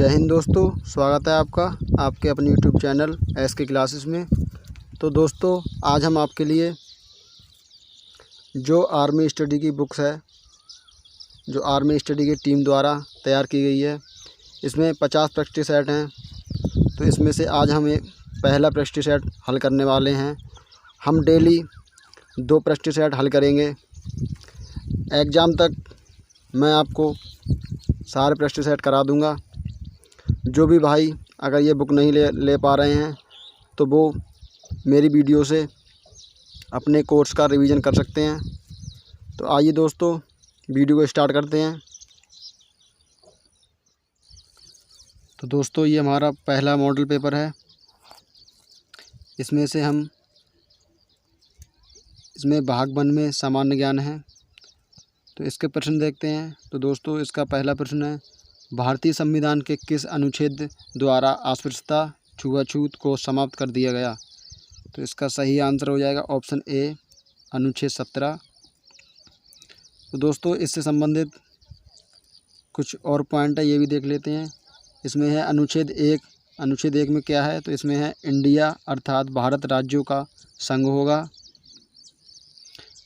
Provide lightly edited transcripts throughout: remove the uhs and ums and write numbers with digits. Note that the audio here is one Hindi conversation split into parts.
जय हिंद दोस्तों, स्वागत है आपका आपके अपने यूट्यूब चैनल SK क्लासेस में। तो दोस्तों, आज हम आपके लिए जो आर्मी स्टडी की बुक्स है, जो आर्मी स्टडी की टीम द्वारा तैयार की गई है, इसमें 50 प्रैक्टिस सेट हैं। तो इसमें से आज हम एक पहला प्रैक्टिस सेट हल करने वाले हैं। हम डेली 2 प्रैक्टिस सेट हल करेंगे। एग्ज़ाम तक मैं आपको सारे प्रैक्टिस सेट करा दूंगा। जो भी भाई अगर ये बुक नहीं ले पा रहे हैं तो वो मेरी वीडियो से अपने कोर्स का रिवीजन कर सकते हैं। तो आइए दोस्तों, वीडियो को स्टार्ट करते हैं। तो दोस्तों, ये हमारा पहला मॉडल पेपर है। इसमें भाग 1 में सामान्य ज्ञान है। तो इसके प्रश्न देखते हैं। तो दोस्तों, इसका पहला प्रश्न है, भारतीय संविधान के किस अनुच्छेद द्वारा अस्पृश्यता छुआछूत को समाप्त कर दिया गया? तो इसका सही आंसर हो जाएगा ऑप्शन ए, अनुच्छेद 17। तो दोस्तों, इससे संबंधित कुछ और पॉइंट है, ये भी देख लेते हैं। इसमें है अनुच्छेद 1। अनुच्छेद 1 में क्या है? तो इसमें है इंडिया अर्थात भारत राज्यों का संघ होगा।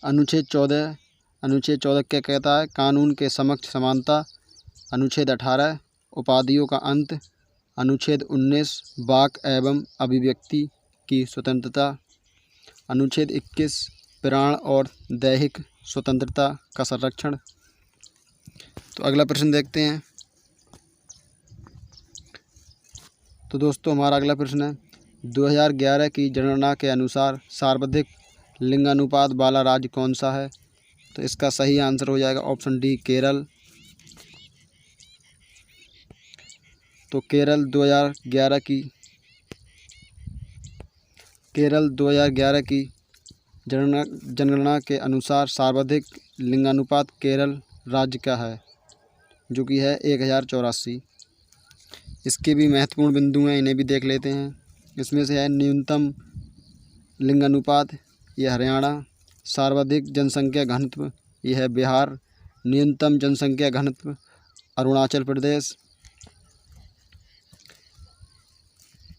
अनुच्छेद 14 क्या कहता है? कानून के समक्ष समानता। अनुच्छेद 18 उपाधियों का अंत। अनुच्छेद 19 वाक एवं अभिव्यक्ति की स्वतंत्रता। अनुच्छेद 21 प्राण और दैहिक स्वतंत्रता का संरक्षण। तो अगला प्रश्न देखते हैं। तो दोस्तों, हमारा अगला प्रश्न है, 2011 की जनगणना के अनुसार सर्वाधिक लिंगानुपात वाला राज्य कौन सा है? तो इसका सही आंसर हो जाएगा ऑप्शन डी, केरल। तो केरल 2011 की जनगणना के अनुसार सर्वाधिक लिंगानुपात केरल राज्य का है, जो कि है 1084। इसके भी महत्वपूर्ण बिंदु हैं, इन्हें भी देख लेते हैं। इसमें से है न्यूनतम लिंगानुपात, यह हरियाणा। सर्वाधिक जनसंख्या घनत्व, यह है बिहार। न्यूनतम जनसंख्या घनत्व, अरुणाचल प्रदेश।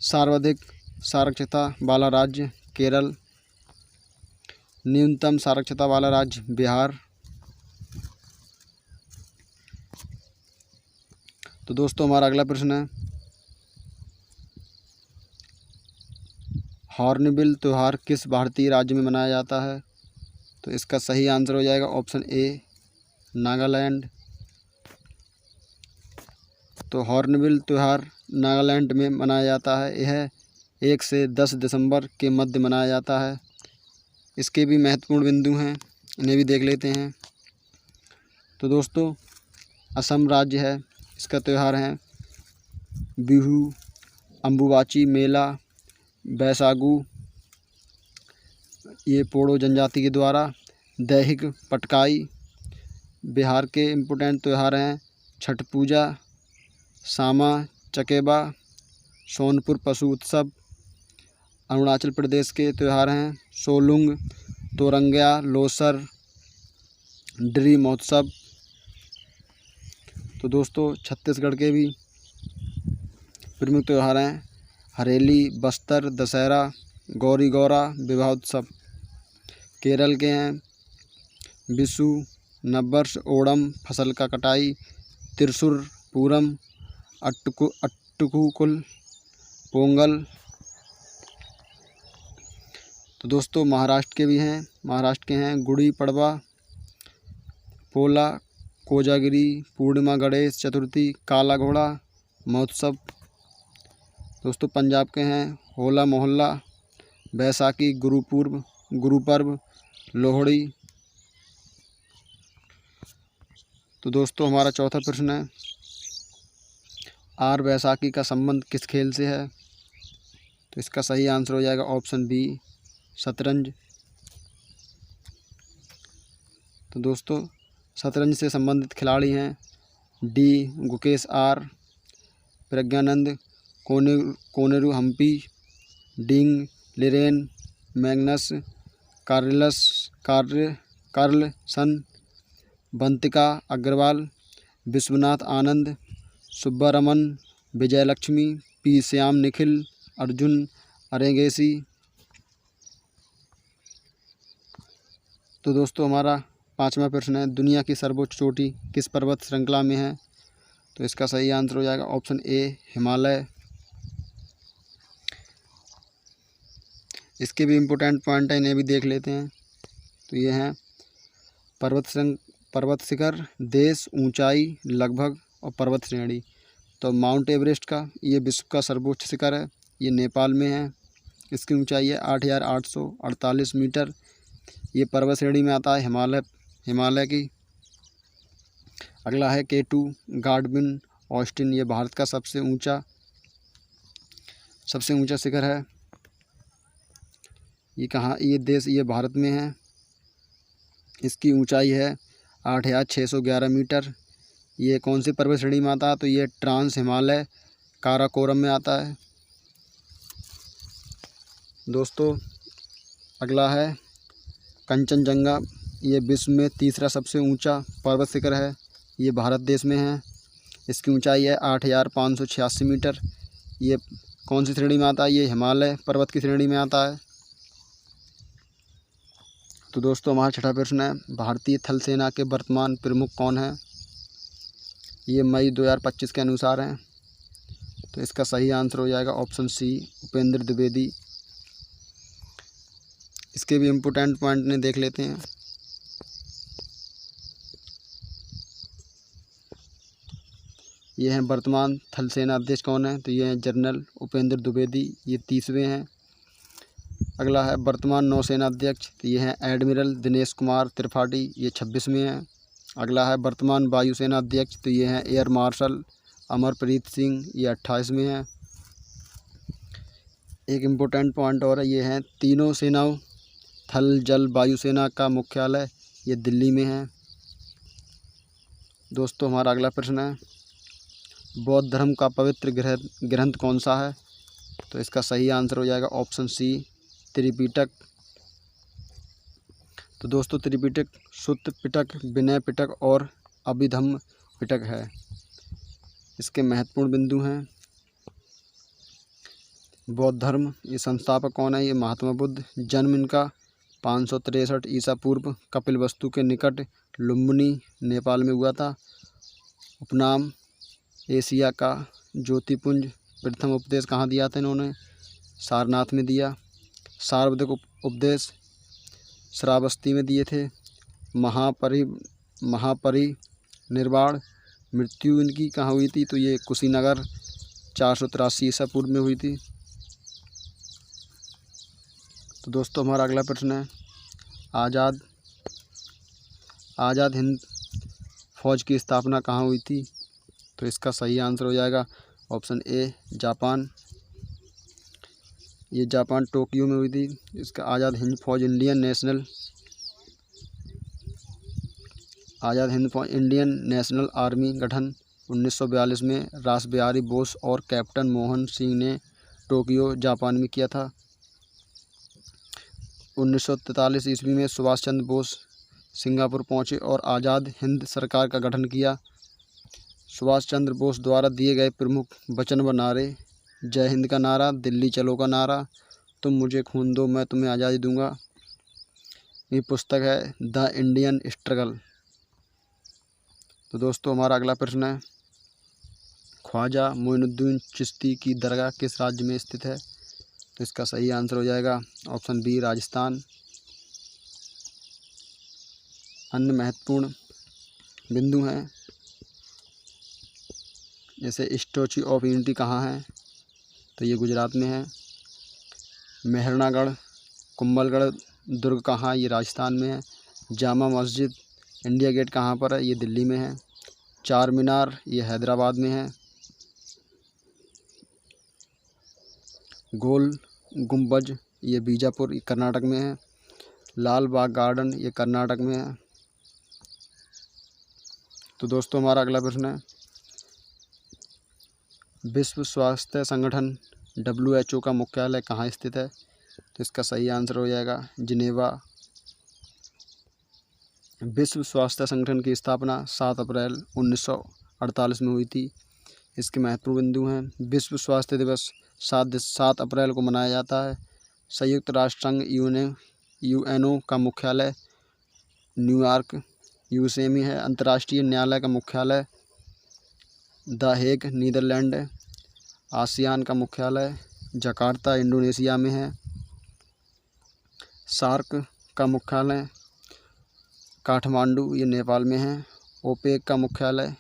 सर्वाधिक साक्षरता वाला राज्य, केरल। न्यूनतम साक्षरता वाला राज्य, बिहार। तो दोस्तों, हमारा अगला प्रश्न है, हॉर्नबिल त्यौहार किस भारतीय राज्य में मनाया जाता है? तो इसका सही आंसर हो जाएगा ऑप्शन ए, नागालैंड। तो हॉर्नबिल त्यौहार नागालैंड में मनाया जाता है। यह 1 से 10 दिसंबर के मध्य मनाया जाता है। इसके भी महत्वपूर्ण बिंदु हैं, इन्हें भी देख लेते हैं। तो दोस्तों, असम राज्य है, इसका त्यौहार है बिहू, अम्बुबाची मेला, बैसागु, ये पोड़ो जनजाति के द्वारा। दैहिक पटकाई। बिहार के इम्पोर्टेंट त्यौहार हैं छठ पूजा, सामा चकेबा, सोनपुर पशु उत्सव। अरुणाचल प्रदेश के त्यौहार हैं सोलुंग, तोरंगा, लोसर, ड्री महोत्सव। तो दोस्तों, छत्तीसगढ़ के भी प्रमुख त्यौहार हैं हरेली, बस्तर, दशहरा, गौरी गौरा, विवाह उत्सव। केरल के हैं विशु, नववर्ष, ओणम, फसल का कटाई, त्रिशूर पूरम, अट्टुकुल, पोंगल। तो दोस्तों, महाराष्ट्र के हैं गुड़ी पड़वा, पोला, कोजागिरी, पूर्णिमा, गणेश चतुर्थी, काला घोड़ा महोत्सव। दोस्तों, पंजाब के हैं होला मोहल्ला, बैसाखी, गुरुपर्व, लोहड़ी। तो दोस्तों, हमारा चौथा प्रश्न है, आर बैसाखी का संबंध किस खेल से है? तो इसका सही आंसर हो जाएगा ऑप्शन बी, शतरंज। तो दोस्तों, शतरंज से संबंधित खिलाड़ी हैं D, Gukesh R, Praggnanandhaa Koneru Humpy, Ding Liren, Magnus Carlsen, Vantika Agrawal, Vishwanath Anand, Subbaraman, Vijayalakshmi, P Shyam Nikhil, Arjun Erigaisi. तो दोस्तों हमारा 5वां प्रश्न है, दुनिया की सर्वोच्च चोटी किस पर्वत श्रृंखला में है? तो इसका सही आंसर हो जाएगा ऑप्शन ए हिमालय। इसके भी इम्पोर्टेंट पॉइंट है, इन्हें भी देख लेते हैं। तो ये हैं पर्वत शिखर, देश, ऊंचाई, लगभग और पर्वत श्रेणी। तो माउंट एवरेस्ट का ये विश्व का सर्वोच्च शिखर है, ये नेपाल में है। इसकी ऊंचाई है 8,848 मीटर। ये पर्वत श्रेणी में आता है हिमालय की। अगला है K2 गार्डविन ऑस्टिन, ये भारत का सबसे ऊंचा शिखर है। ये भारत में है। इसकी ऊंचाई है 8,611 मीटर। ये कौन सी पर्वत श्रेणी में आता है? तो ये ट्रांस हिमालय काराकोरम में आता है। दोस्तों अगला है कंचनजंगा, ये विश्व में तीसरा सबसे ऊंचा पर्वत शिखर है। ये भारत देश में है। इसकी ऊंचाई है 8,586 मीटर। ये कौन सी श्रेणी में आता है? ये हिमालय पर्वत की श्रेणी में आता है। तो दोस्तों हमारा 6वां प्रश्न है, भारतीय थल सेना के वर्तमान प्रमुख कौन है? ये मई 2025 के अनुसार हैं। तो इसका सही आंसर हो जाएगा ऑप्शन सी उपेंद्र द्विवेदी। इसके भी इम्पोर्टेंट पॉइंट ने देख लेते हैं। ये हैं वर्तमान थल सेना अध्यक्ष कौन है? तो ये हैं जनरल उपेंद्र द्विवेदी, ये 30वें हैं। अगला है वर्तमान नौसेना अध्यक्ष, तो ये हैं एडमिरल दिनेश कुमार त्रिपाठी, ये 26वें हैं। अगला है वर्तमान वायुसेना अध्यक्ष, तो ये हैं एयर मार्शल अमरप्रीत सिंह, ये 28वें हैं। एक इम्पोर्टेंट पॉइंट और है, ये हैं तीनों सेनाओं थल जल वायुसेना का मुख्यालय ये दिल्ली में है। दोस्तों हमारा अगला प्रश्न है, बौद्ध धर्म का पवित्र ग्रंथ कौन सा है? तो इसका सही आंसर हो जाएगा ऑप्शन सी त्रिपिटक। तो दोस्तों त्रिपिटक सुत्त पिटक, विनय पिटक और अभिधम्म पिटक है। इसके महत्वपूर्ण बिंदु हैं, बौद्ध धर्म ये संस्थापक कौन है? ये महात्मा बुद्ध। जन्म इनका 563 ईसा पूर्व कपिलवस्तु के निकट लुम्बिनी नेपाल में हुआ था। उपनाम एशिया का ज्योतिपुंज। प्रथम उपदेश कहाँ दिया था इन्होंने? सारनाथ में दिया। सार्वधिक उपदेश श्रावस्ती में दिए थे। महापरिनिर्वाण मृत्यु इनकी कहाँ हुई थी? तो ये कुशीनगर 483 ईसा पूर्व में हुई थी। तो दोस्तों हमारा अगला प्रश्न है, आज़ाद हिंद फौज की स्थापना कहाँ हुई थी? तो इसका सही आंसर हो जाएगा ऑप्शन ए जापान। ये जापान टोक्यो में हुई थी। इसका आज़ाद हिंद फौज इंडियन नेशनल आर्मी गठन 1942 में रास बिहारी बोस और कैप्टन मोहन सिंह ने टोक्यो जापान में किया था। 1943 ईस्वी में सुभाष चंद्र बोस सिंगापुर पहुंचे और आज़ाद हिंद सरकार का गठन किया। सुभाष चंद्र बोस द्वारा दिए गए प्रमुख वचन व नारे, जय हिंद का नारा, दिल्ली चलो का नारा, तुम मुझे खून दो मैं तुम्हें आज़ादी दूंगा। ये पुस्तक है द इंडियन स्ट्रगल। तो दोस्तों हमारा अगला प्रश्न है, ख्वाजा मोइनुद्दीन चिश्ती की दरगाह किस राज्य में स्थित है? तो इसका सही आंसर हो जाएगा ऑप्शन बी राजस्थान। अन्य महत्वपूर्ण बिंदु हैं, जैसे स्टैच्यू ऑफ यूनिटी कहाँ है? तो ये गुजरात में है। मेहरणागढ़ कुंभलगढ़ दुर्ग कहाँ? ये राजस्थान में है। जामा मस्जिद इंडिया गेट कहाँ पर है? ये दिल्ली में है। चार मीनार ये हैदराबाद में है। गोल गुम्बज ये बीजापुर कर्नाटक में है। लाल बाग गार्डन ये कर्नाटक में है। तो दोस्तों हमारा अगला प्रश्न है, विश्व स्वास्थ्य संगठन WHO का मुख्यालय कहाँ स्थित है? तो इसका सही आंसर हो जाएगा जिनेवा। विश्व स्वास्थ्य संगठन की स्थापना 7 अप्रैल 1948 में हुई थी। इसके महत्वपूर्ण बिंदु हैं। विश्व स्वास्थ्य दिवस 7 अप्रैल को मनाया जाता है। संयुक्त राष्ट्र संघ यूएनओ का मुख्यालय न्यूयॉर्क यूएसए में है। अंतर्राष्ट्रीय न्यायालय का मुख्यालय द हेग नीदरलैंड है। आसियान का मुख्यालय जकार्ता इंडोनेशिया में है। सार्क का मुख्यालय काठमांडू ये नेपाल में है। ओपेक का मुख्यालय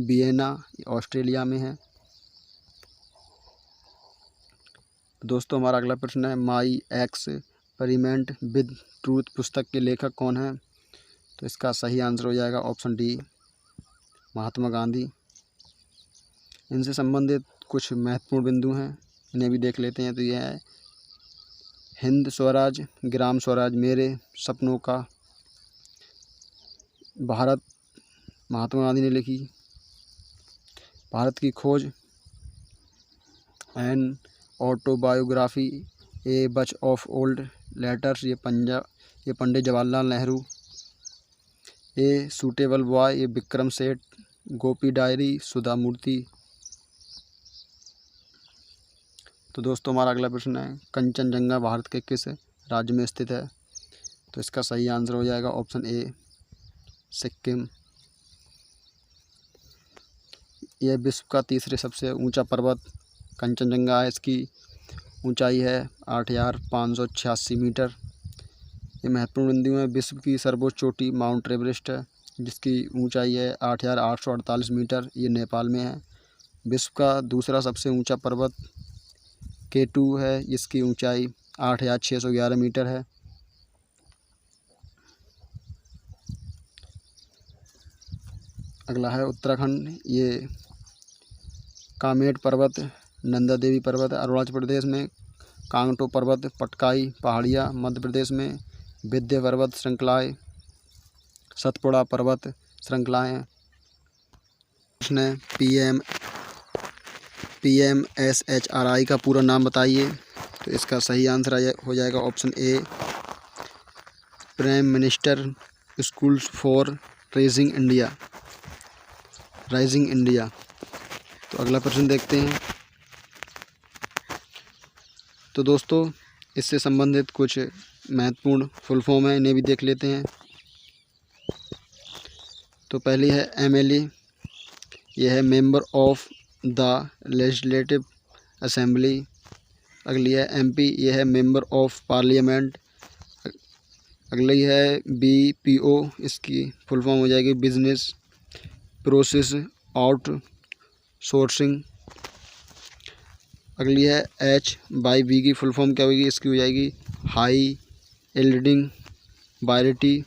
वियना ऑस्ट्रेलिया में है। दोस्तों हमारा अगला प्रश्न है, माई एक्सपेरिमेंट विद ट्रूथ पुस्तक के लेखक कौन है? तो इसका सही आंसर हो जाएगा ऑप्शन डी, महात्मा गांधी। इनसे संबंधित कुछ महत्वपूर्ण बिंदु हैं, इन्हें भी देख लेते हैं। तो यह है हिंद स्वराज, ग्राम स्वराज, मेरे सपनों का भारत, महात्मा गांधी ने लिखी। भारत की खोज, एन ऑटोबायोग्राफी, ए बच ऑफ ओल्ड लेटर्स, ये Pandit Jawaharlal Nehru. A suitable boy, ये विक्रम सेठ। गोपी डायरी, सुधा मूर्ति। तो दोस्तों हमारा अगला प्रश्न है, कंचनजंगा भारत के किस राज्य में स्थित है? तो इसका सही आंसर हो जाएगा ऑप्शन ए, सिक्किम। यह विश्व का तीसरे सबसे ऊंचा पर्वत कंचनजंगा है। इसकी ऊंचाई है 8,586 मीटर। ये महत्वपूर्ण बिंदु है। विश्व की सर्वोच्च चोटी माउंट एवरेस्ट है, जिसकी ऊंचाई है 8,848 मीटर। ये नेपाल में है। विश्व का दूसरा सबसे ऊंचा पर्वत K2 है, जिसकी ऊंचाई 8,611 मीटर है। अगला है उत्तराखंड। ये कामेट पर्वत, नंदा देवी पर्वत अरुणाचल प्रदेश में, कांगटो पर्वत, पटकाई पहाड़ियाँ मध्य प्रदेश में, विंध्य पर्वत श्रृंखलाएँ, सतपुड़ा पर्वत श्रृंखलाएँ हैं। प्रश्न है, PMSHRI का पूरा नाम बताइए। तो इसका सही आंसर हो जाएगा option A, prime minister schools for rising India. तो अगला प्रश्न देखते हैं। तो दोस्तों इससे संबंधित कुछ महत्वपूर्ण फुल फॉर्म है, इन्हें भी देख लेते हैं। तो पहली है MLA, यह है member of the legislative assembly. अगली है MP, यह है मेंबर ऑफ पार्लियामेंट। अगली है BPO, इसकी फुल फॉर्म हो जाएगी बिजनेस प्रोसेस आउट सोर्सिंग। अगली है HYB की फुल फॉर्म क्या होगी? इसकी हो जाएगी हाई यील्डिंग वायरिटी।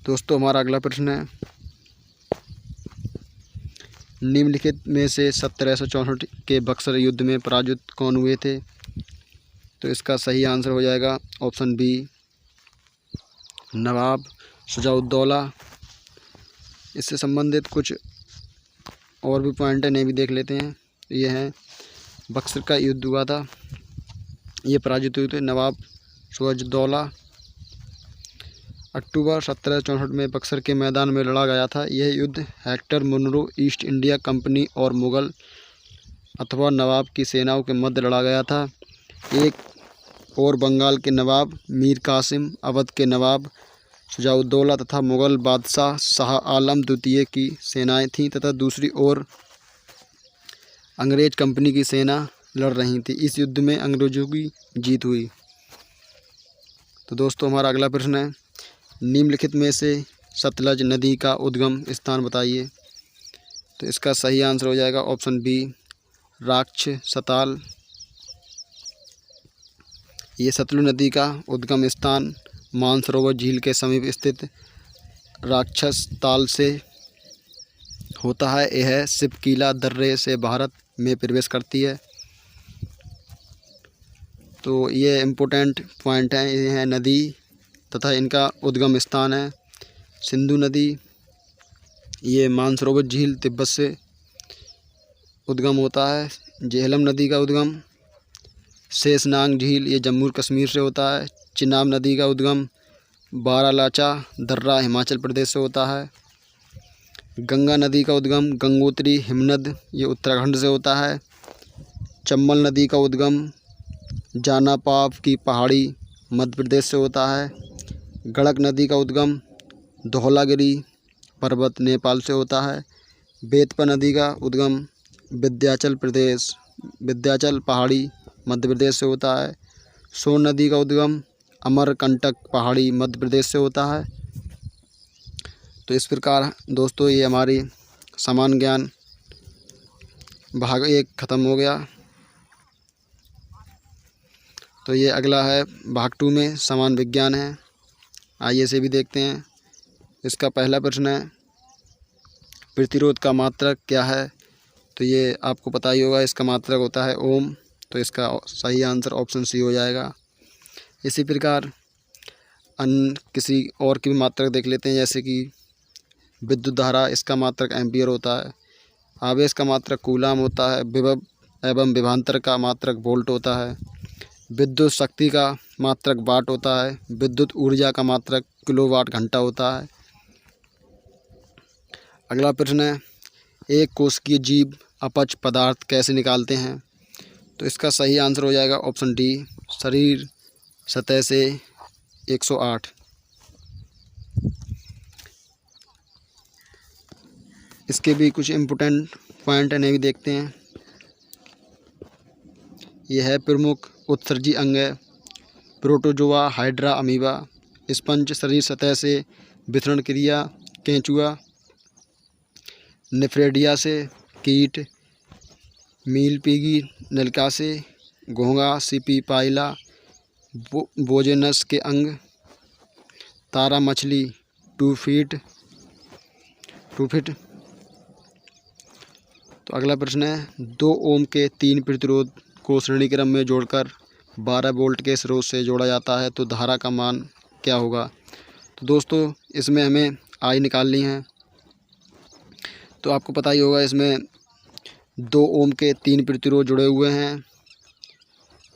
दोस्तों हमारा अगला प्रश्न है, निम्नलिखित में से 1764 के बक्सर युद्ध में पराजित कौन हुए थे? तो इसका सही आंसर हो जाएगा ऑप्शन बी, नवाब शुजाउद्दौला। इससे संबंधित कुछ और भी पॉइंट है, इन्हें भी देख लेते हैं। ये है बक्सर का युद्ध हुआ था, ये पराजित हुए थे नवाब शुजाउद्दौला। अक्टूबर 1764 में बक्सर के मैदान में लड़ा गया था। यह युद्ध Hector Munro East India Company और मुग़ल अथवा नवाब की सेनाओं के मध्य लड़ा गया था। एक और बंगाल के नवाब मीर कासिम, अवध के नवाब शुजाउद्दौला तथा मुग़ल बादशाह शाह आलम द्वितीय की सेनाएं थीं तथा दूसरी ओर अंग्रेज कंपनी की सेना लड़ रही थी। इस युद्ध में अंग्रेज़ों की जीत हुई। तो दोस्तों हमारा अगला प्रश्न है, निम्नलिखित में से सतलज नदी का उद्गम स्थान बताइए। तो इसका सही आंसर हो जाएगा ऑप्शन बी, राक्षसताल। ये सतलुज नदी का उद्गम स्थान मानसरोवर झील के समीप स्थित राक्षसताल से होता है। यह सिपकीला दर्रे से भारत में प्रवेश करती है। तो ये इम्पोर्टेंट पॉइंट हैं, ये हैं नदी तथा इनका उद्गम स्थान है सिंधु नदी। ये मानसरोवर झील तिब्बत से उद्गम होता है। झेलम नदी का उद्गम शेषनाग झील, ये जम्मू कश्मीर से होता है। चिनाब नदी का उद्गम बारालाचा दर्रा हिमाचल प्रदेश से होता है। गंगा नदी का उद्गम गंगोत्री हिमनद ये उत्तराखंड से होता है। चंबल नदी का उद्गम जानापाव की पहाड़ी मध्य प्रदेश से होता है। गंडक नदी का उद्गम धौलागिरी पर्वत नेपाल से होता है। बेतवा नदी का उद्गम विंध्याचल पहाड़ी मध्य प्रदेश से होता है। सोन नदी का उद्गम अमरकंटक पहाड़ी मध्य प्रदेश से होता है। तो इस प्रकार दोस्तों ये हमारी समान ज्ञान भाग 1 ख़त्म हो गया। तो ये अगला है भाग 2 में समान विज्ञान है। आइए इसे भी देखते हैं। इसका पहला प्रश्न है प्रतिरोध का मात्रक क्या है। तो ये आपको पता ही होगा, इसका मात्रक होता है ओम। तो इसका सही आंसर ऑप्शन सी हो जाएगा। इसी प्रकार अन्य किसी और की भी मात्रक देख लेते हैं, जैसे कि विद्युत धारा, इसका मात्रक एम्पियर होता है। आवेश का मात्रक कूलाम होता है। विभव एवं विभवांतर का मात्रक वोल्ट होता है। विद्युत शक्ति का मात्रक वाट होता है। विद्युत ऊर्जा का मात्रक किलोवाट घंटा होता है। अगला प्रश्न है एक कोशिकीय जीव अपच पदार्थ कैसे निकालते हैं। तो इसका सही आंसर हो जाएगा ऑप्शन डी, शरीर सतह से 108। इसके भी कुछ इम्पोर्टेंट पॉइंट हैं, भी देखते हैं। यह है प्रमुख उत्सर्जी अंग है प्रोटोजोआ, हाइड्रा, अमीबा। स्पंज शरीर सतह से वितरण क्रिया, केंचुआ। निफ्रेडिया से कीट, मीलपीगी नलिका से घोंघा, सीपी पाइला, बोजेनस के अंग, तारा मछली, टू फिट। तो अगला प्रश्न है 2 ओम के 3 प्रतिरोध को श्रेणी क्रम में जोड़कर 12 वोल्ट के स्रोत से जोड़ा जाता है तो धारा का मान क्या होगा। तो दोस्तों इसमें हमें आई निकालनी है। तो आपको पता ही होगा, इसमें 2 ओम के 3 प्रतिरोध जुड़े हुए हैं।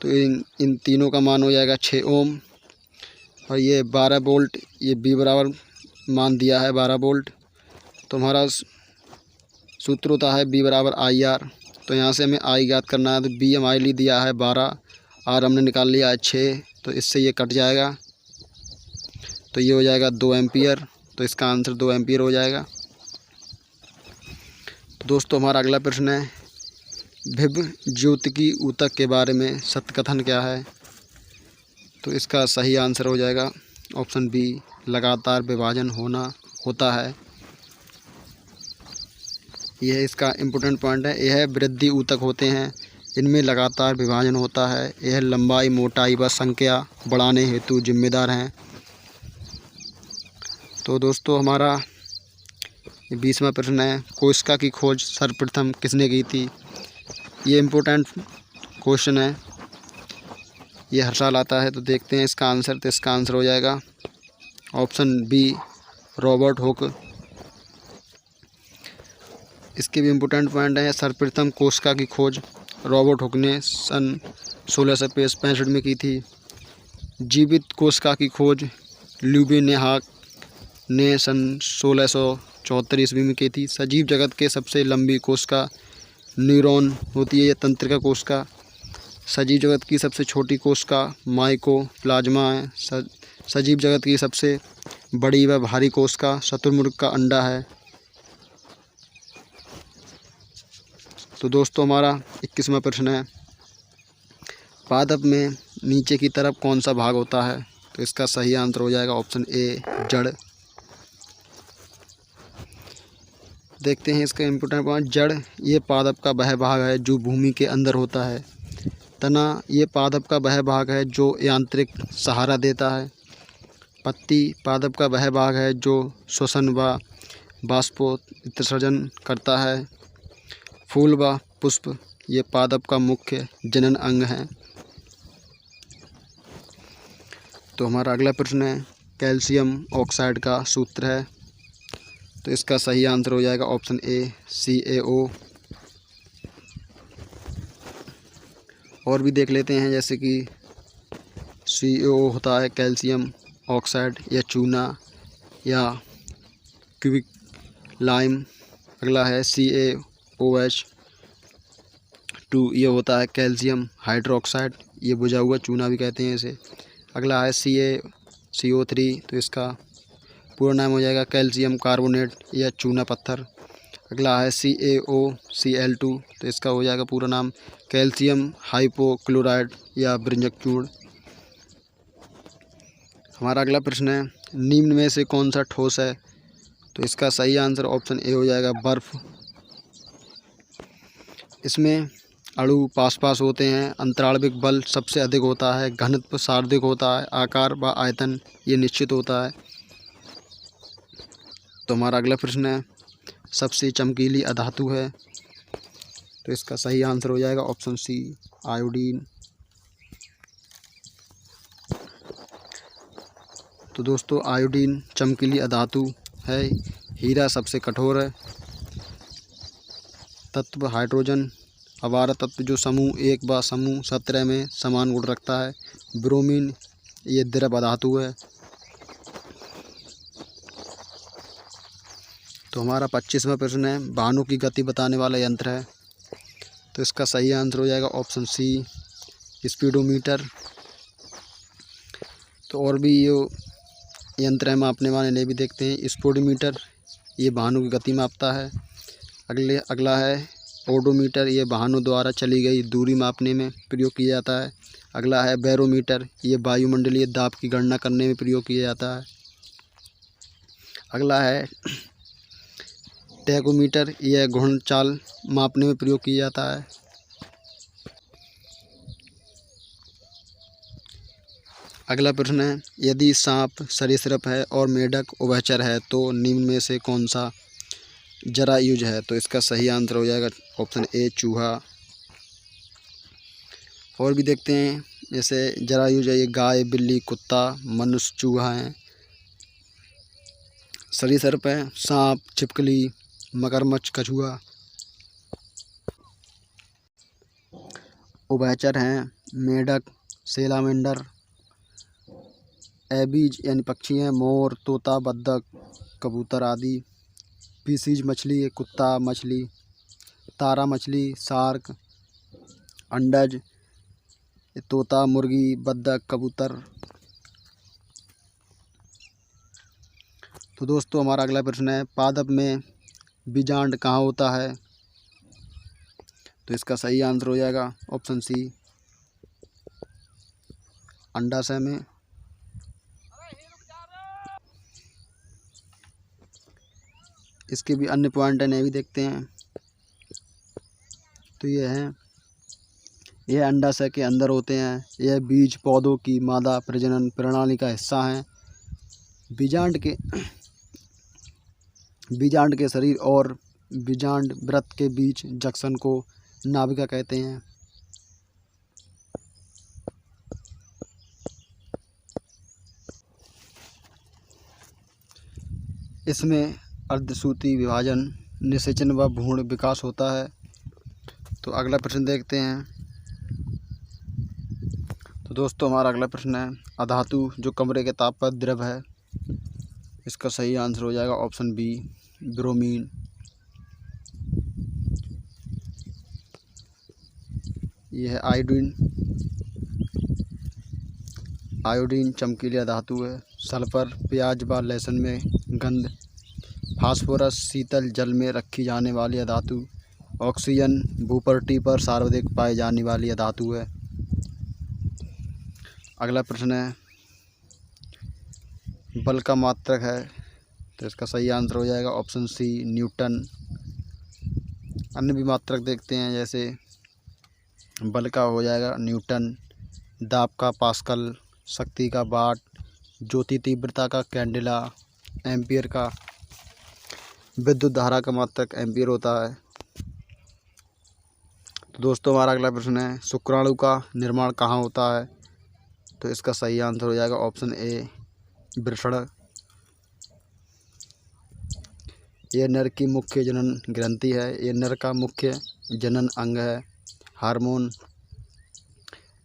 तो इन तीनों का मान हो जाएगा 6 ओम। और ये 12 वोल्ट, ये बी बराबर मान दिया है 12 वोल्ट। तो हमारा सूत्र होता है बी बराबर आई आर। तो यहाँ से हमें आई ज्ञात करना है। तो बी हमारे लिए दिया है 12, आर हमने निकाल लिया है 6। तो इससे ये कट जाएगा, तो ये हो जाएगा 2 एम्पियर। तो इसका आंसर 2 एम्पियर हो जाएगा। तो दोस्तों हमारा अगला प्रश्न है विभव ज्योतिकी ऊतक के बारे में सत्य कथन क्या है। तो इसका सही आंसर हो जाएगा ऑप्शन बी, लगातार विभाजन होता है। यह इसका इम्पोर्टेंट पॉइंट है। यह वृद्धि ऊतक होते हैं, इनमें लगातार विभाजन होता है। यह लंबाई, मोटाई व संख्या बढ़ाने हेतु जिम्मेदार हैं। तो दोस्तों हमारा 20वां प्रश्न है कोशिका की खोज सर्वप्रथम किसने की थी। ये इम्पोर्टेंट क्वेश्चन है, ये हर साल आता है। तो देखते हैं इसका आंसर। तो इसका आंसर हो जाएगा ऑप्शन बी, रॉबर्ट हुक। इसके भी इम्पोर्टेंट पॉइंट है। सर्वप्रथम कोशिका की खोज रॉबर्ट हुक ने सन 1665 में की थी। जीवित कोशिका की खोज ल्यूबिनहाक ने सन 1674 ईस्वी में की थी। सजीव जगत के सबसे लंबी कोशिका न्यूरॉन होती है, यह तंत्रिका कोशिका। सजीव जगत की सबसे छोटी कोशिका माइकोप्लाज्मा है। सजीव जगत की सबसे बड़ी व भारी कोशिका शुतुरमुर्ग का अंडा है। तो दोस्तों हमारा 21वां प्रश्न है पादप में नीचे की तरफ कौन सा भाग होता है। तो इसका सही आंसर हो जाएगा ऑप्शन ए, जड़। देखते हैं इसका इम्पोर्टेंट पॉइंट। जड़ ये पादप का वह भाग है जो भूमि के अंदर होता है। तना ये पादप का वह भाग है जो यांत्रिक सहारा देता है। पत्ती पादप का वह भाग है जो श्वसन व बाष्पोत्सर्जन करता है। फूल व पुष्प ये पादप का मुख्य जनन अंग हैं। तो हमारा अगला प्रश्न है कैल्शियम ऑक्साइड का सूत्र है। तो इसका सही आंसर हो जाएगा ऑप्शन ए, CaO। और भी देख लेते हैं, जैसे कि CaO होता है कैल्शियम ऑक्साइड या चूना या लाइम। अगला है CaOH2, ये होता है कैल्शियम हाइड्रोक्साइड, ये बुझा हुआ चूना भी कहते हैं इसे। अगला है CaCO3, तो इसका पूरा नाम हो जाएगा कैल्शियम कार्बोनेट या चूना पत्थर। अगला है CaOCl2, तो इसका हो जाएगा पूरा नाम कैल्शियम हाइपोक्लोराइड या बृंजक चूर्ण। हमारा अगला प्रश्न है, निम्न में से कौन सा ठोस है? तो इसका सही आंसर ऑप्शन ए हो जाएगा बर्फ़। इसमें अणु पास पास होते हैं, अंतराणविक बल सबसे अधिक होता है, घनत्व सर्वाधिक होता है, आकार व आयतन ये निश्चित होता है। तो हमारा अगला प्रश्न है, सबसे चमकीली अधातु है? तो इसका सही आंसर हो जाएगा ऑप्शन सी आयोडीन। तो दोस्तों आयोडीन चमकीली अधातु है। हीरा सबसे कठोर है। तत्व हाइड्रोजन अवारा तत्व जो समूह 1 व समूह 17 में समान गुण रखता है। ब्रोमीन ये द्रव अधातु है। तो हमारा 25वां प्रश्न है, वाहनों की गति बताने वाला यंत्र है? तो इसका सही आंसर हो जाएगा ऑप्शन सी स्पीडोमीटर। तो और भी ये यंत्र है मापने वाले भी देखते हैं। स्पीडोमीटर ये वाहनों की गति मापता है। अगला है ओडोमीटर, ये वाहनों द्वारा चली गई दूरी मापने में प्रयोग किया जाता है। अगला है बैरोमीटर, ये वायुमंडलीय दाब की गणना करने में प्रयोग किया जाता है। अगला है टैकोमीटर, यह घूर्णन चाल मापने में प्रयोग किया जाता है। अगला प्रश्न है, यदि सांप सरीसृप है और मेढक उभयचर है तो निम्न में से कौन सा जरायुज है? तो इसका सही आंसर हो जाएगा ऑप्शन ए चूहा। और भी देखते हैं, जैसे जरायुज है ये गाय, बिल्ली, कुत्ता, मनुष्य, चूहा है। सरीसृप है सांप, छिपकली, मगरमच्छ, कछुआ। उभयचर हैं मेढक, सेलामेंडर। एबीज यानी पक्षी हैं मोर, तोता, बत्तख, कबूतर आदि। पीसीज मछली है कुत्ता, मछली, तारा मछली, शार्क। अंडज तोता, मुर्गी, बत्तख, कबूतर। तो दोस्तों हमारा अगला प्रश्न है, पादप में बीजांड कहाँ होता है? तो इसका सही आंसर हो जाएगा ऑप्शन सी अंडाशय में। इसके भी अन्य पॉइंट हैं, भी देखते हैं। तो ये है, यह अंडाशय के अंदर होते हैं। यह बीज पौधों की मादा प्रजनन प्रणाली का हिस्सा हैं। बीजांड के शरीर और बीजांड वृत्त के बीच जंक्शन को नाभिका कहते हैं। इसमें अर्धसूत्री विभाजन, निषेचन व भ्रूण विकास होता है। तो अगला प्रश्न देखते हैं। तो दोस्तों हमारा अगला प्रश्न है, अधातु जो कमरे के ताप पर द्रव है? इसका सही आंसर हो जाएगा ऑप्शन बी ब्रोमीन। यह है आयोडीन चमकीला धातु है। सल्फर प्याज व लहसुन में गंध। फास्फोरस शीतल जल में रखी जाने वाली धातु। ऑक्सीजन भूपटल पर सर्वाधिक पाई जाने वाली धातु है। अगला प्रश्न है, बल का मात्रक है? तो इसका सही आंसर हो जाएगा ऑप्शन सी न्यूटन। अन्य भी मात्रक देखते हैं, जैसे बल का हो जाएगा न्यूटन, दाब का पास्कल, शक्ति का वाट, ज्योति तीव्रता का कैंडेला, एम्पियर का। विद्युत धारा का मात्रक एम्पियर होता है। तो दोस्तों हमारा अगला प्रश्न है, शुक्राणु का निर्माण कहाँ होता है? तो इसका सही आंसर हो जाएगा ऑप्शन ए वृषण। यह नर की मुख्य जनन ग्रंथि है। यह नर का मुख्य जनन अंग है। Hormone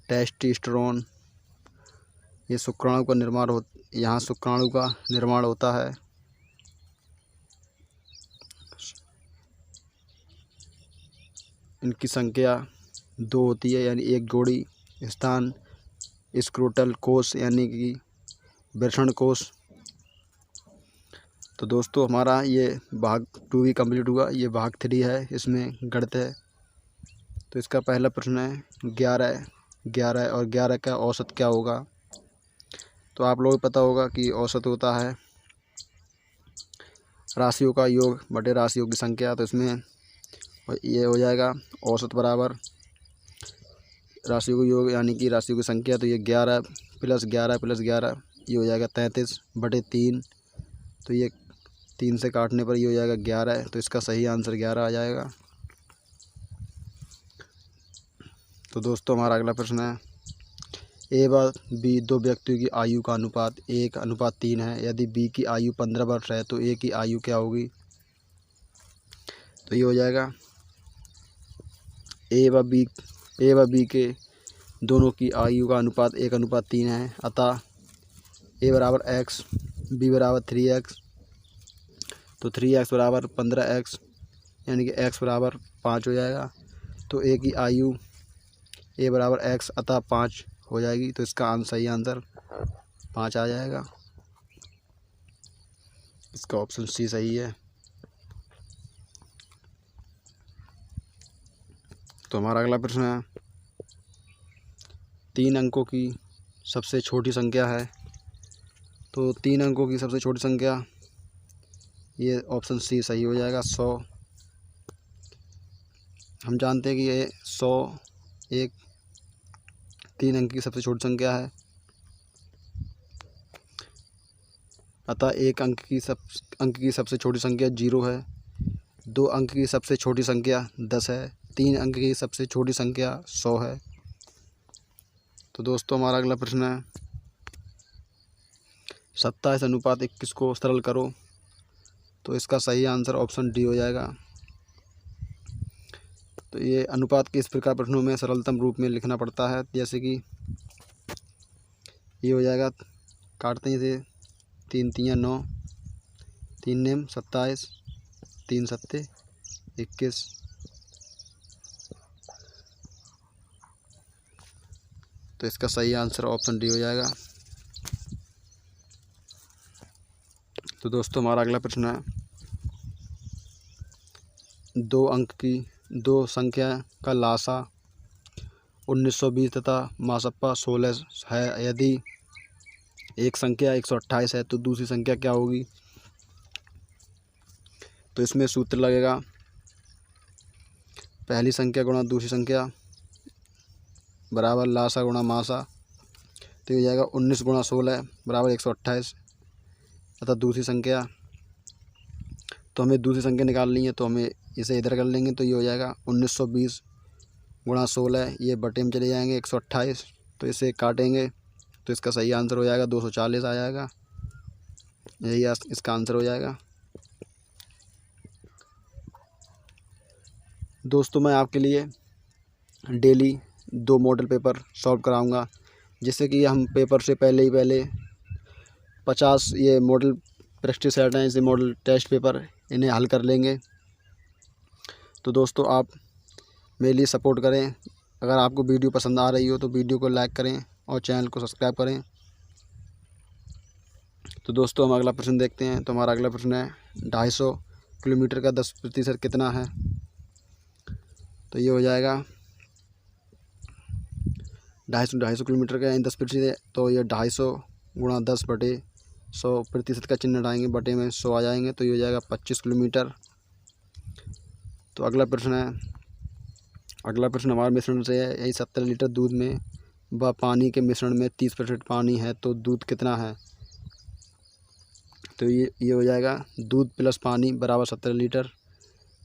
testosterone. ये शुक्राणु का निर्माण यहाँ शुक्राणु का निर्माण होता है। इनकी संख्या 2 होती है, यानी एक जोड़ी स्थान स्क्रोटल कोष यानी कि वृषण कोष। तो दोस्तों हमारा ये भाग 2 भी कंप्लीट हुआ। ये भाग 3 है, इसमें गणित है। तो इसका पहला प्रश्न है 11 और 11 का औसत क्या होगा। तो आप लोगों को पता होगा कि औसत होता है राशियों का योग बटे राशियों की संख्या। तो इसमें ये हो जाएगा औसत बराबर राशियों का योग यानी कि राशियों की संख्या। तो ये 11 + 11 + 11 ये हो जाएगा 33 बटे 3। तो ये 3 से काटने पर ये हो जाएगा 11। तो इसका सही आंसर 11 आ जाएगा। तो दोस्तों हमारा अगला प्रश्न है ए व बी 2 व्यक्तियों की आयु का अनुपात 1:3 है। यदि बी की आयु 15 वर्ष है तो ए की आयु क्या होगी। तो ये हो जाएगा ए व बी के दोनों की आयु का अनुपात 1:3 है। अतः ए बराबर x, बी बराबर 3x। तो 3x बराबर 15x यानी कि x बराबर 5 हो जाएगा। तो ए की आयु ए बराबर x अतः 5 हो जाएगी। तो इसका सही आंसर 5 आ जाएगा। इसका ऑप्शन सी सही है। तो हमारा अगला प्रश्न है 3 अंकों की सबसे छोटी संख्या है। तो 3 अंकों की सबसे छोटी संख्या ये ऑप्शन सी सही हो जाएगा 100। हम जानते हैं कि ये 100 एक 3 अंक की सबसे छोटी संख्या है। अतः 1 अंक की सबसे छोटी संख्या 0 है। 2 अंक की सबसे छोटी संख्या 10 है। 3 अंक की सबसे छोटी संख्या 100 है। तो दोस्तों हमारा अगला प्रश्न है 27:21 को सरल करो। तो इसका सही आंसर ऑप्शन डी हो जाएगा। तो ये अनुपात के इस प्रकार प्रश्नों में सरलतम रूप में लिखना पड़ता है। जैसे कि ये हो जाएगा, काटते हैं इसे 3 × 9, 3 × 27, 3 × 7 21। तो इसका सही आंसर ऑप्शन डी हो जाएगा। तो दोस्तों हमारा अगला प्रश्न है 2 अंक की 2 संख्या का लासा 1920 तथा मासप्पा 16 है। यदि एक संख्या 128 है तो दूसरी संख्या क्या होगी। तो इसमें सूत्र लगेगा पहली संख्या गुणा दूसरी संख्या बराबर लासा गुणा मासा। तो ये हो जाएगा 19 × 16 बराबर 128 तथा दूसरी संख्या, तो हमें दूसरी संख्या निकालनी है तो हमें इसे इधर कर लेंगे। तो ये हो जाएगा 1920 × 16, ये बटे में चले जाएंगे 128। तो इसे काटेंगे तो इसका सही आंसर हो जाएगा 240 आ जाएगा। यही इसका आंसर हो जाएगा। दोस्तों मैं आपके लिए डेली 2 मॉडल पेपर सॉल्व कराऊंगा, जिससे कि हम पेपर से पहले 50 ये मॉडल प्रैक्टिस सेट हैं, इसे मॉडल टेस्ट पेपर इन्हें हल कर लेंगे। तो दोस्तों आप मेरे लिए सपोर्ट करें। अगर आपको वीडियो पसंद आ रही हो तो वीडियो को लाइक करें और चैनल को सब्सक्राइब करें। तो दोस्तों हम अगला प्रश्न देखते हैं। तो हमारा अगला प्रश्न है 250 किलोमीटर का 10% कितना है। तो ये हो जाएगा 250 किलोमीटर का 10%। तो ये 250 × 10 बटे 100, प्रतिशत का चिन्ह हटाएंगे, बटे में 100 आ जाएंगे। तो ये हो जाएगा 25 किलोमीटर। तो अगला प्रश्न हमारे मिश्रण से है। यही 70 लीटर दूध में व पानी के मिश्रण में 30% पानी है तो दूध कितना है। तो ये हो जाएगा दूध प्लस पानी बराबर 70 लीटर।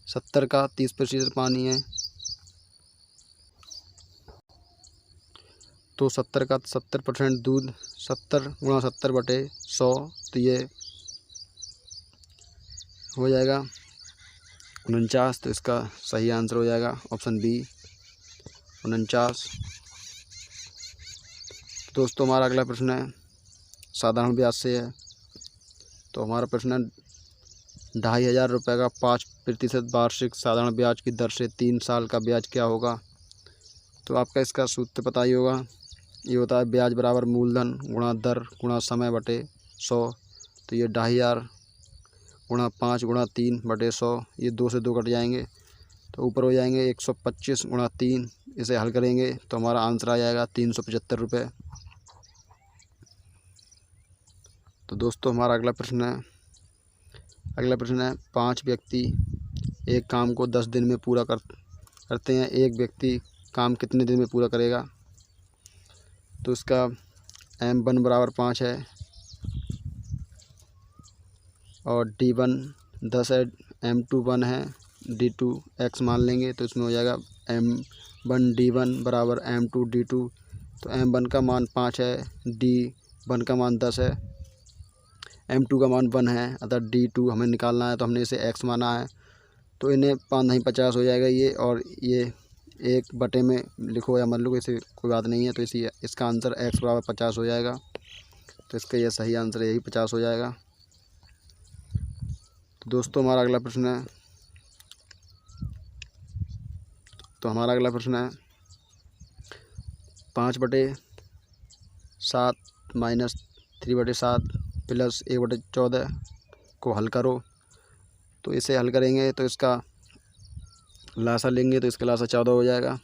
70 का 30% पानी है तो 70 का 70% दूध, 70 × 70 बटे 100। तो ये हो जाएगा 49। तो इसका सही आंसर हो जाएगा ऑप्शन बी 49। दोस्तों हमारा अगला प्रश्न है साधारण ब्याज से है। तो हमारा प्रश्न है 2500 रुपये का प्रतिशत वार्षिक साधारण ब्याज की दर से 3 साल का ब्याज क्या होगा। तो आपका इसका सूत्र पता ही होगा। ये होता है ब्याज बराबर मूलधन गुणा दर गुणा समय बटे 100। तो ये 2500 गुणा 5 गुणा 3 बटे 100। ये 2 से 2 कट जाएंगे तो ऊपर हो जाएंगे 125 गुणा 3। इसे हल करेंगे तो हमारा आंसर आ जाएगा 375 रुपये। तो दोस्तों हमारा अगला प्रश्न है 5 व्यक्ति एक काम को 10 दिन में पूरा करते हैं। एक व्यक्ति काम कितने दिन में पूरा करेगा। तो इसका M1 बराबर 5 है और D1 10 है, M2 1 है, D2 X मान लेंगे तो इसमें हो जाएगा M1 D1 बराबर M2 D2। तो M1 का मान 5 है, D1 का मान 10 है, M2 का मान 1 है, अतः D2 हमें निकालना है तो हमने इसे X माना है। तो इन्हें 5 नहीं 50 हो जाएगा ये, और ये 1 बटे में लिखो या मत लिखो, इसे कोई बात नहीं है। तो इसका आंसर X बराबर 50 हो जाएगा। तो इसका यह सही आंसर यही 50 हो जाएगा। तो दोस्तों हमारा अगला प्रश्न है 5/7 माइनस 3/7 प्लस 1/14 को हल करो। तो इसे हल करेंगे तो इसका लासा लेंगे तो इसका लासा 14 हो जाएगा।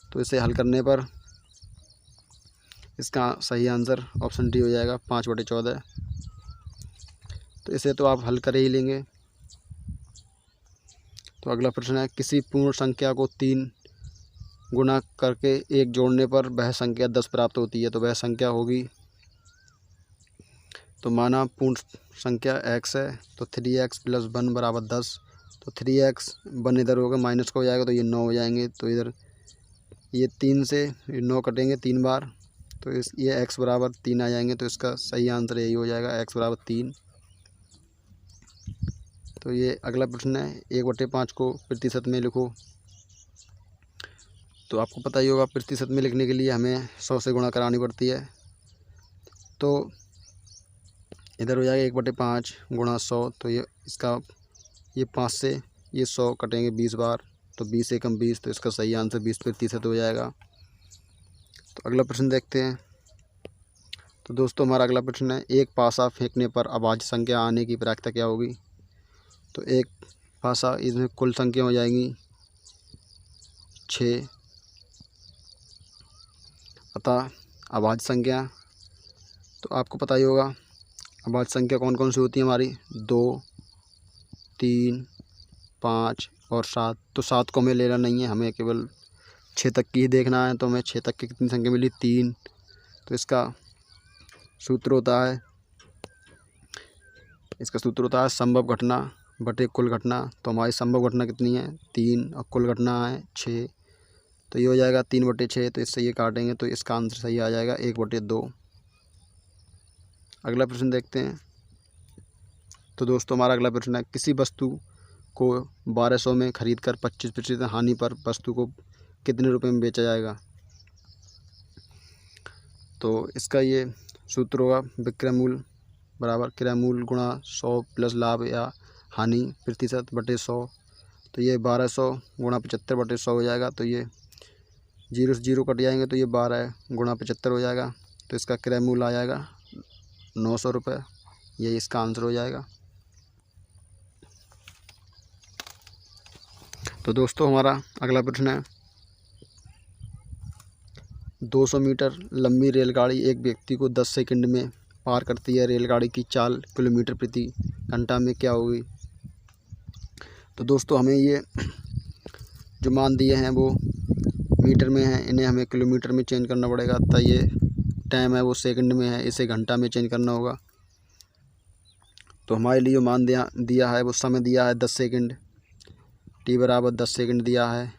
तो इसे हल करने पर इसका सही आंसर ऑप्शन डी हो जाएगा 5/14। तो इसे तो आप हल कर ही लेंगे। तो अगला प्रश्न है किसी पूर्ण संख्या को 3 गुना करके 1 जोड़ने पर वह संख्या 10 प्राप्त होती है। तो वह संख्या होगी, तो माना पूर्ण संख्या x है तो 3x + 1 बराबर 10। तो 3x 1 इधर होगा, माइनस का हो जाएगा तो ये 9 हो जाएंगे। तो इधर ये 3 से 9 कटेंगे 3 बार, तो ये x बराबर 3 आ जाएंगे। तो इसका सही आंसर यही हो जाएगा x बराबर 3। तो ये अगला प्रश्न है 1/5 को प्रतिशत में लिखो। तो आपको पता ही होगा प्रतिशत में लिखने के लिए हमें 100 से गुणा करानी पड़ती है। तो इधर हो जाएगा 1/5 गुणा 100। तो ये 5 से ये 100 कटेंगे 20 बार, तो 20 एकम 20। तो इसका सही आंसर 20% हो जाएगा। तो अगला प्रश्न देखते हैं। तो दोस्तों हमारा अगला प्रश्न है एक पासा फेंकने पर अभाज्य संख्या आने की प्रायिकता क्या होगी। तो एक पासा, इसमें कुल संख्या हो जाएंगी 6, अतः अभाज्य संख्या तो आपको पता ही होगा अभाज्य संख्या कौन कौन सी होती है हमारी 2, 3, 5 और 7। तो 7 को हमें लेना नहीं है, हमें केवल 6 तक की ही देखना है। तो हमें 6 तक की कितनी संख्या मिली 3। तो इसका सूत्र होता है संभव घटना बटे कुल घटना। तो हमारी संभव घटना कितनी है 3 और कुल घटना है 6। तो ये हो जाएगा 3/6। तो इससे ये काटेंगे तो इसका आंसर सही आ जाएगा 1/2। अगला प्रश्न देखते हैं। तो दोस्तों हमारा अगला प्रश्न है किसी वस्तु को 1200 में खरीद कर 25% हानि पर वस्तु को कितने रुपए में बेचा जाएगा। तो इसका ये सूत्र होगा विक्रय मूल्य बराबर क्रय मूल्य गुणा 100 प्लस लाभ या हानि प्रतिशत बटे 100। तो ये 1200 गुणा 75/100 हो जाएगा। तो ये 0 से 0 कट जाएंगे तो ये 12 गुणा 75 हो जाएगा। तो इसका क्रय मूल्य आ जाएगा 900 रुपये। यही इसका आंसर हो जाएगा। तो दोस्तों हमारा अगला प्रश्न है 200 मीटर लंबी रेलगाड़ी एक व्यक्ति को 10 सेकंड में पार करती है। रेलगाड़ी की चाल किलोमीटर प्रति घंटा में क्या होगी। तो दोस्तों हमें ये जो मान दिए हैं वो मीटर में हैं, इन्हें हमें किलोमीटर में चेंज करना पड़ेगा। तो ये टाइम है वो सेकंड में है, इसे घंटा में चेंज करना होगा। तो हमारे लिए जो मान दिया है वो समय दिया है 10 सेकंड, टी बराबर 10 सेकंड दिया है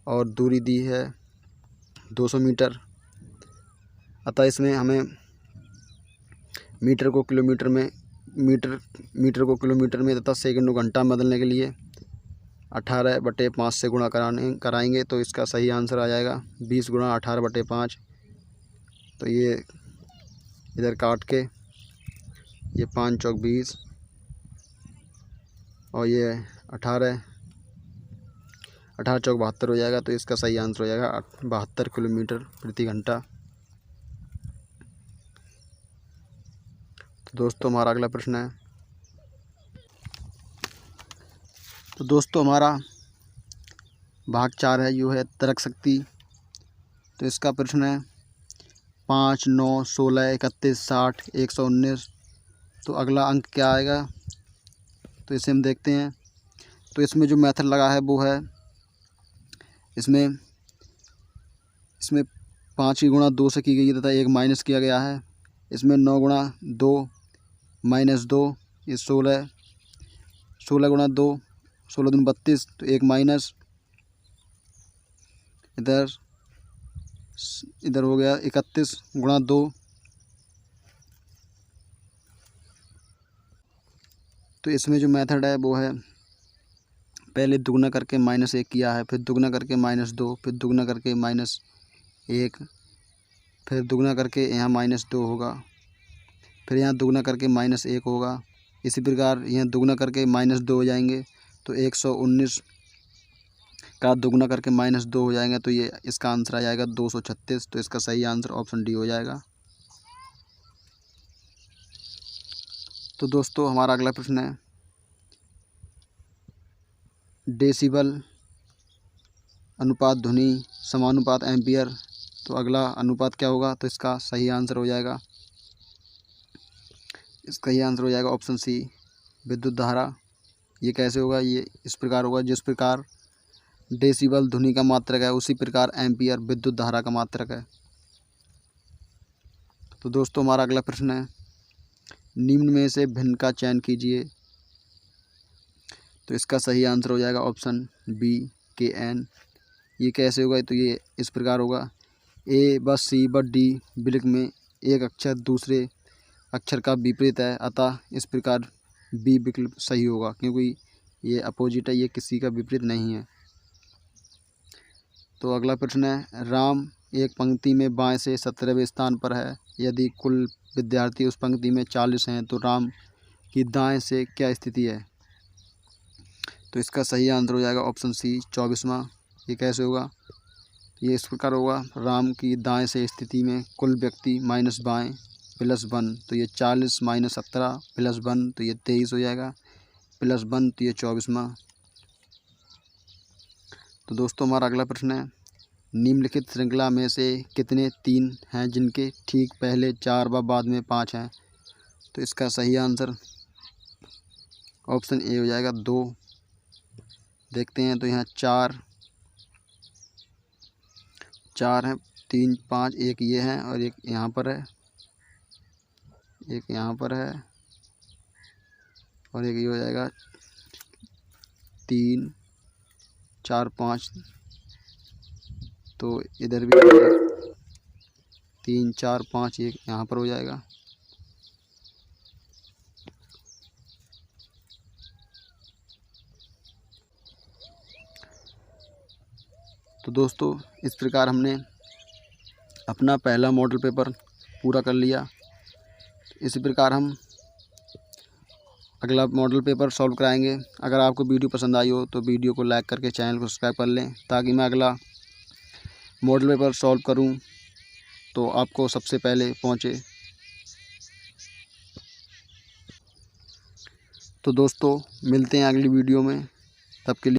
और दूरी दी है 200 मीटर। अतः इसमें हमें मीटर को किलोमीटर में तथा सेकंड को घंटा में बदलने के लिए 18/5 से गुणा कराएंगे। तो इसका सही आंसर आ जाएगा 20 गुणा 18/5। तो ये इधर काट के ये 5 चौक 20 और ये 18 चौक 72 हो जाएगा। तो इसका सही आंसर हो जाएगा 72 किलोमीटर प्रति घंटा। तो दोस्तों हमारा अगला प्रश्न है, तो दोस्तों हमारा भाग 4 है, जो है तर्क शक्ति। तो इसका प्रश्न है 5, 9, 16, 31, 60, 119। तो अगला अंक क्या आएगा, तो इसे हम देखते हैं। तो इसमें जो मेथड लगा है वो है, इसमें 5 की गुणा 2 से की गई है तथा 1 माइनस किया गया है। इसमें 9 गुणा 2 माइनस 2, ये 16 गुणा 2, 16 दूनी 32, तो 1 माइनस, इधर हो गया 31 गुणा 2। तो इसमें जो मेथड है वो है, पहले दुगना करके -1 किया है, फिर दुगना करके -2, फिर दुगना करके -1, फिर दुगना करके यहाँ -2 होगा, फिर यहाँ दुगना करके -1 होगा। इसी प्रकार यहाँ दुगना करके -2 हो जाएंगे, तो 119 का दुगना करके -2 हो जाएंगे। तो ये इसका आंसर आ जाएगा 236। तो इसका सही आंसर ऑप्शन डी हो जाएगा। तो दोस्तों हमारा अगला प्रश्न है, डेसिबल अनुपात ध्वनि समानुपात एम्पियर। तो अगला अनुपात क्या होगा, तो इसका सही आंसर हो जाएगा, इसका ही आंसर हो जाएगा ऑप्शन सी, विद्युत धारा। ये कैसे होगा, ये इस प्रकार होगा, जिस प्रकार डेसिबल ध्वनि का मात्रक है उसी प्रकार एम्पियर विद्युत धारा का मात्रक है। तो दोस्तों हमारा अगला प्रश्न है, निम्न में से भिन्न का चयन कीजिए। तो इसका सही आंसर हो जाएगा ऑप्शन बी, KN। ये कैसे होगा, तो ये इस प्रकार होगा, A व C व D विकल्प में एक अक्षर दूसरे अक्षर का विपरीत है, अतः इस प्रकार B विकल्प सही होगा, क्योंकि ये अपोजिट है, ये किसी का विपरीत नहीं है। तो अगला प्रश्न है, राम एक पंक्ति में बाएं से 17वें स्थान पर है। यदि कुल विद्यार्थी उस पंक्ति में 40 हैं तो राम की दाएं से क्या स्थिति है। तो इसका सही आंसर हो जाएगा ऑप्शन सी, 24वां। ये कैसे होगा, ये इस प्रकार होगा, राम की दाएं से स्थिति में कुल व्यक्ति माइनस बाएँ +1, तो ये 40 - 17 +1, तो ये 23 हो जाएगा, +1, तो ये 24वां। तो दोस्तों हमारा अगला प्रश्न है, निम्नलिखित श्रृंखला में से कितने 3 हैं जिनके ठीक पहले 4 व बाद में 5 हैं। तो इसका सही आंसर ऑप्शन ए हो जाएगा, 2। देखते हैं, तो यहाँ 4 हैं, 3, 5, एक ये है और एक यहाँ पर है, एक यहाँ पर है और एक ये हो जाएगा 3, 4, 5। तो इधर भी 3, 4, 5 एक यहाँ पर हो जाएगा। तो दोस्तों इस प्रकार हमने अपना पहला मॉडल पेपर पूरा कर लिया। इसी प्रकार हम अगला मॉडल पेपर सॉल्व कराएंगे। अगर आपको वीडियो पसंद आई हो तो वीडियो को लाइक करके चैनल को सब्सक्राइब कर लें, ताकि मैं अगला मॉडल पेपर सॉल्व करूं तो आपको सबसे पहले पहुंचे। तो दोस्तों मिलते हैं अगली वीडियो में, तब के लिए